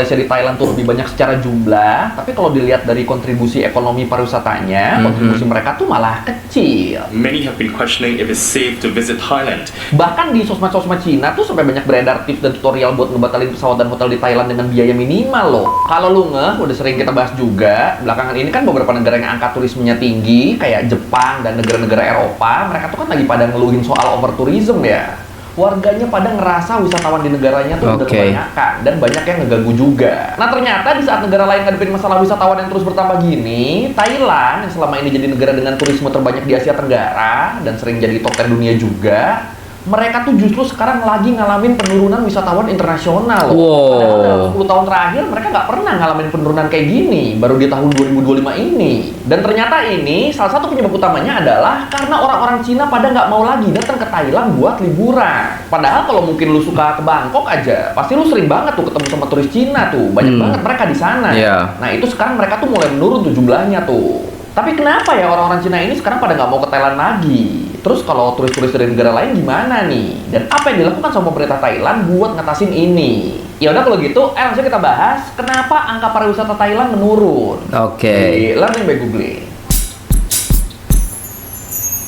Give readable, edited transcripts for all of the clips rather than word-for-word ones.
Malaysia di Thailand tuh lebih banyak secara jumlah, tapi kalau dilihat dari kontribusi ekonomi pariwisatanya, kontribusi mereka tuh malah kecil. Many have been questioning if it's safe to visit Thailand. Bahkan di sosmed-sosmed Cina tuh sampai banyak beredar tips dan tutorial buat ngebatalin pesawat dan hotel di Thailand dengan biaya minimal loh. Kalau lu udah sering kita bahas juga, belakangan ini kan beberapa negara yang angka turismenya tinggi, kayak Jepang dan negara-negara Eropa, mereka tuh kan lagi pada ngeluhin soal overtourism ya. Warganya pada ngerasa wisatawan di negaranya tuh udah kebanyakan dan banyak yang ngeganggu juga. Nah ternyata di saat negara lain ngadepin masalah wisatawan yang terus bertambah gini, Thailand yang selama ini jadi negara dengan turisme terbanyak di Asia Tenggara dan sering jadi top 10 dunia juga, mereka tuh justru sekarang lagi ngalamin penurunan wisatawan internasional loh. Padahal dalam 10 tahun terakhir mereka nggak pernah ngalamin penurunan kayak gini, baru di tahun 2025 ini. Dan ternyata ini salah satu penyebab utamanya adalah karena orang-orang Cina pada nggak mau lagi datang ke Thailand buat liburan. Padahal kalau mungkin lu suka ke Bangkok aja, pasti lu sering banget tuh ketemu sama turis Cina tuh, banyak banget mereka di sana. Nah itu sekarang mereka tuh mulai menurun tuh jumlahnya tuh. Tapi kenapa ya orang-orang Cina ini sekarang pada nggak mau ke Thailand lagi? Terus kalau turis-turis dari negara lain gimana nih? Dan apa yang dilakukan sama pemerintah Thailand buat ngatasin ini? Ya udah kalau gitu, langsung kita bahas kenapa angka pariwisata Thailand menurun. Di Learning by Googling.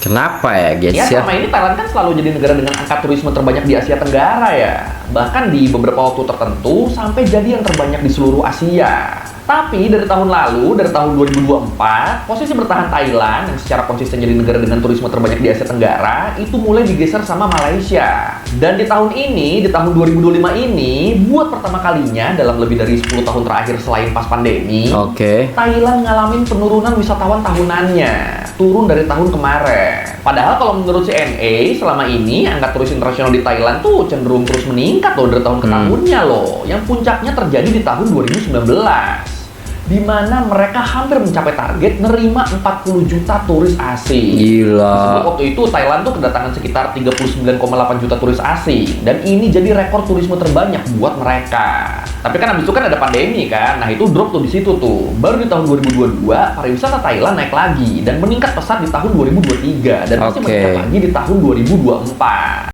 Kenapa ya guys ya? Selama ini Thailand kan selalu jadi negara dengan angka turisme terbanyak di Asia Tenggara ya. Bahkan di beberapa waktu tertentu sampai jadi yang terbanyak di seluruh Asia. Tapi dari tahun lalu, dari tahun 2024, posisi bertahan Thailand yang secara konsisten jadi negara dengan turisme terbanyak di Asia Tenggara itu mulai digeser sama Malaysia. Dan di tahun ini, di tahun 2025 ini, buat pertama kalinya dalam lebih dari 10 tahun terakhir selain pas pandemi, Thailand ngalamin penurunan wisatawan tahunannya, turun dari tahun kemarin. Padahal kalau menurut CNA, selama ini angka turis internasional di Thailand tuh cenderung terus meningkat loh dari tahun ke tahunnya loh, yang puncaknya terjadi di tahun 2019. Di mana mereka hampir mencapai target nerima 40 juta turis asing. Gila. Waktu itu Thailand tuh kedatangan sekitar 39,8 juta turis asing. Dan ini jadi rekor turisme terbanyak buat mereka. Tapi kan abis itu kan ada pandemi kan. Nah itu drop tuh di situ tuh. Baru di tahun 2022 pariwisata Thailand naik lagi dan meningkat pesat di tahun 2023 dan masih meningkat lagi di tahun 2024.